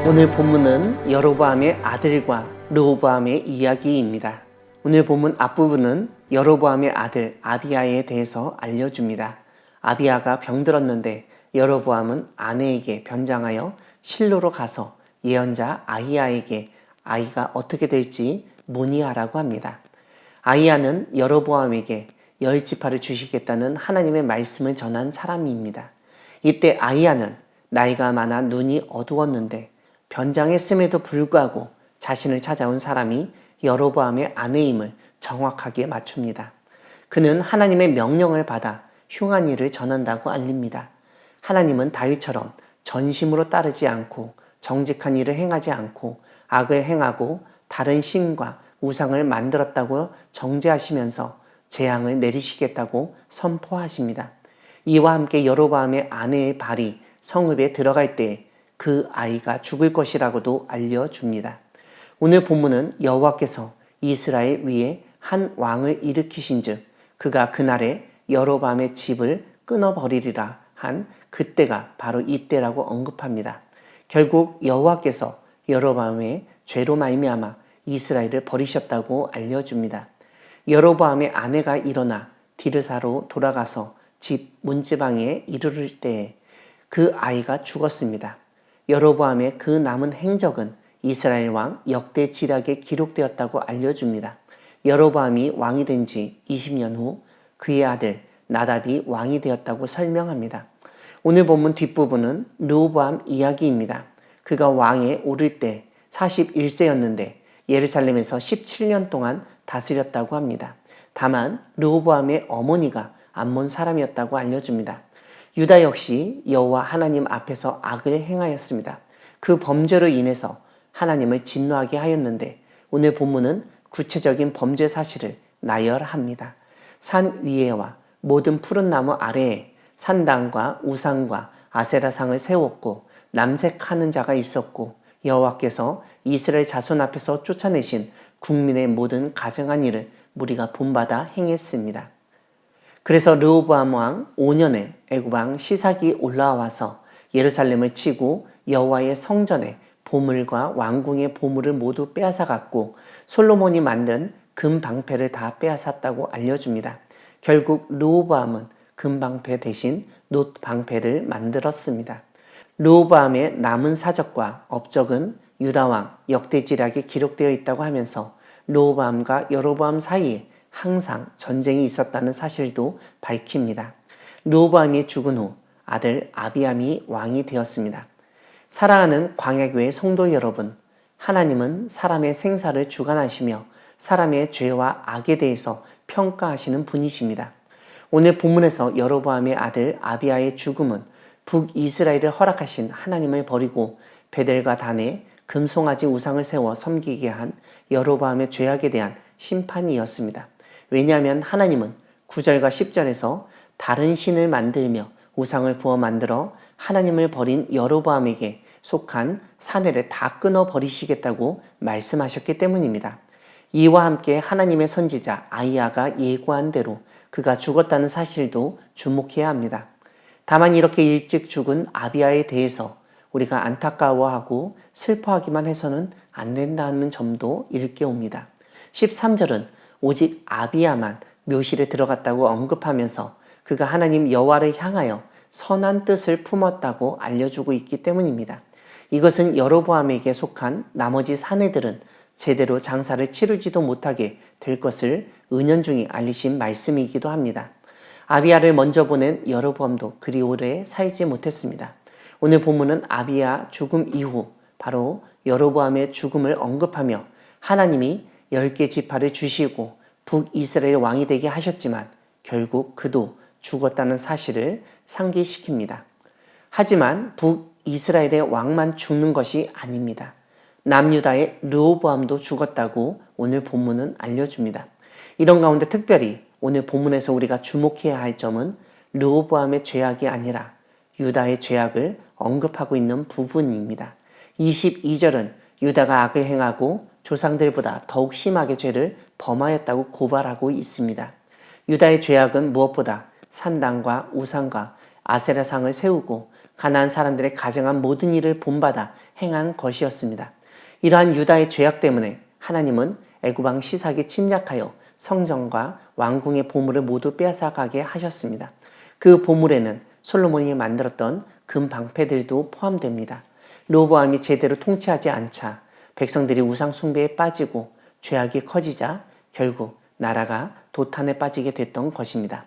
오늘 본문은 여로보암의 아들과 르호보암의 이야기입니다. 오늘 본문 앞부분은 여로보암의 아들 아비야에 대해서 알려줍니다. 아비야가 병들었는데 여로보암은 아내에게 변장하여 실로로 가서 예언자 아히야에게 아이가 어떻게 될지 문의하라고 합니다. 아히야는 여로보암에게 열 지파를 주시겠다는 하나님의 말씀을 전한 사람입니다. 이때 아히야는 나이가 많아 눈이 어두웠는데 변장했음에도 불구하고 자신을 찾아온 사람이 여로보암의 아내임을 정확하게 맞춥니다. 그는 하나님의 명령을 받아 흉한 일을 전한다고 알립니다. 하나님은 다윗처럼 전심으로 따르지 않고 정직한 일을 행하지 않고 악을 행하고 다른 신과 우상을 만들었다고 정죄하시면서 재앙을 내리시겠다고 선포하십니다. 이와 함께 여로보암의 아내의 발이 성읍에 들어갈 때 그 아이가 죽을 것이라고도 알려줍니다. 오늘 본문은 여호와께서 이스라엘 위에 한 왕을 일으키신즉 그가 그날에 여로보암의 집을 끊어버리리라 한 그때가 바로 이때라고 언급합니다. 결국 여호와께서 여로보암의 죄로 말미암아 이스라엘을 버리셨다고 알려줍니다. 여로보암의 아내가 일어나 디르사로 돌아가서 집 문지방에 이르를 때에 그 아이가 죽었습니다. 여로보암의 그 남은 행적은 이스라엘 왕 역대 지략에 기록되었다고 알려줍니다. 여로보암이 왕이 된 지 20년 후 그의 아들 나답이 왕이 되었다고 설명합니다. 오늘 본문 뒷부분은 르호보암 이야기입니다. 그가 왕에 오를 때 41세였는데 예루살렘에서 17년 동안 다스렸다고 합니다. 다만 르호보암의 어머니가 암몬 사람이었다고 알려줍니다. 유다 역시 여호와 하나님 앞에서 악을 행하였습니다. 그 범죄로 인해서 하나님을 진노하게 하였는데 오늘 본문은 구체적인 범죄 사실을 나열합니다. 산 위에와 모든 푸른 나무 아래에 산당과 우상과 아세라상을 세웠고 남색하는 자가 있었고 여호와께서 이스라엘 자손 앞에서 쫓아내신 국민의 모든 가증한 일을 무리가 본받아 행했습니다. 그래서 르호보암 왕 5년에 애굽 왕 시삭이 올라와서 예루살렘을 치고 여호와의 성전에 보물과 왕궁의 보물을 모두 빼앗아갔고 솔로몬이 만든 금 방패를 다 빼앗았다고 알려줍니다. 결국 르호보암은 금 방패 대신 놋 방패를 만들었습니다. 르호보암의 남은 사적과 업적은 유다 왕 역대지략에 기록되어 있다고 하면서 르호보암과 여로보암 사이에 항상 전쟁이 있었다는 사실도 밝힙니다. 르호보암이 죽은 후 아들 아비암이 왕이 되었습니다. 사랑하는 광야교회 성도 여러분, 하나님은 사람의 생사를 주관하시며 사람의 죄와 악에 대해서 평가하시는 분이십니다. 오늘 본문에서 여로보암의 아들 아비야의 죽음은 북이스라엘을 허락하신 하나님을 버리고 베델과 단에 금송아지 우상을 세워 섬기게 한 여로보암의 죄악에 대한 심판이었습니다. 왜냐하면 하나님은 9절과 10절에서 다른 신을 만들며 우상을 부어 만들어 하나님을 버린 여로보암에게 속한 사내를 다 끊어 버리시겠다고 말씀하셨기 때문입니다. 이와 함께 하나님의 선지자 아히야가 예고한 대로 그가 죽었다는 사실도 주목해야 합니다. 다만 이렇게 일찍 죽은 아비야에 대해서 우리가 안타까워하고 슬퍼하기만 해서는 안 된다는 점도 일깨웁니다. 13절은 오직 아비야만 묘실에 들어갔다고 언급하면서 그가 하나님 여호와를 향하여 선한 뜻을 품었다고 알려주고 있기 때문입니다. 이것은 여로보암에게 속한 나머지 사내들은 제대로 장사를 치르지도 못하게 될 것을 은연중에 알리신 말씀이기도 합니다. 아비야를 먼저 보낸 여로보암도 그리 오래 살지 못했습니다. 오늘 본문은 아비야 죽음 이후 바로 여로보암의 죽음을 언급하며 하나님이 10개 지파를 주시고 북이스라엘 왕이 되게 하셨지만 결국 그도 죽었다는 사실을 상기시킵니다. 하지만 북이스라엘의 왕만 죽는 것이 아닙니다. 남유다의 르호보암도 죽었다고 오늘 본문은 알려줍니다. 이런 가운데 특별히 오늘 본문에서 우리가 주목해야 할 점은 르호보암의 죄악이 아니라 유다의 죄악을 언급하고 있는 부분입니다. 22절은 유다가 악을 행하고 조상들보다 더욱 심하게 죄를 범하였다고 고발하고 있습니다. 유다의 죄악은 무엇보다 산당과 우상과 아세라상을 세우고 가나안 사람들의 가정한 모든 일을 본받아 행한 것이었습니다. 이러한 유다의 죄악 때문에 하나님은 애굽 왕 시삭이 침략하여 성전과 왕궁의 보물을 모두 빼앗아가게 하셨습니다. 그 보물에는 솔로몬이 만들었던 금 방패들도 포함됩니다. 르호보암이 제대로 통치하지 않자 백성들이 우상 숭배에 빠지고 죄악이 커지자 결국 나라가 도탄에 빠지게 됐던 것입니다.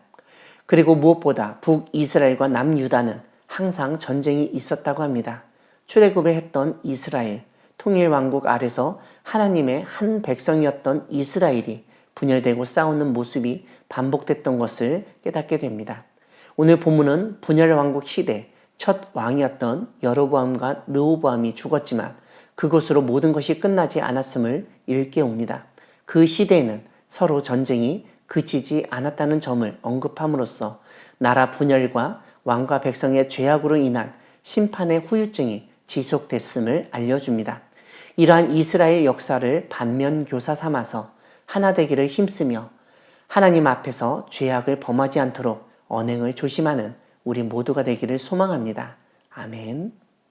그리고 무엇보다 북이스라엘과 남유다는 항상 전쟁이 있었다고 합니다. 출애굽을 했던 이스라엘, 통일왕국 아래서 하나님의 한 백성이었던 이스라엘이 분열되고 싸우는 모습이 반복됐던 것을 깨닫게 됩니다. 오늘 본문은 분열왕국 시대 첫 왕이었던 여로보암과 르호보암이 죽었지만 그것으로 모든 것이 끝나지 않았음을 일깨웁니다. 그 시대에는 서로 전쟁이 그치지 않았다는 점을 언급함으로써 나라 분열과 왕과 백성의 죄악으로 인한 심판의 후유증이 지속됐음을 알려줍니다. 이러한 이스라엘 역사를 반면교사 삼아서 하나 되기를 힘쓰며 하나님 앞에서 죄악을 범하지 않도록 언행을 조심하는 우리 모두가 되기를 소망합니다. 아멘.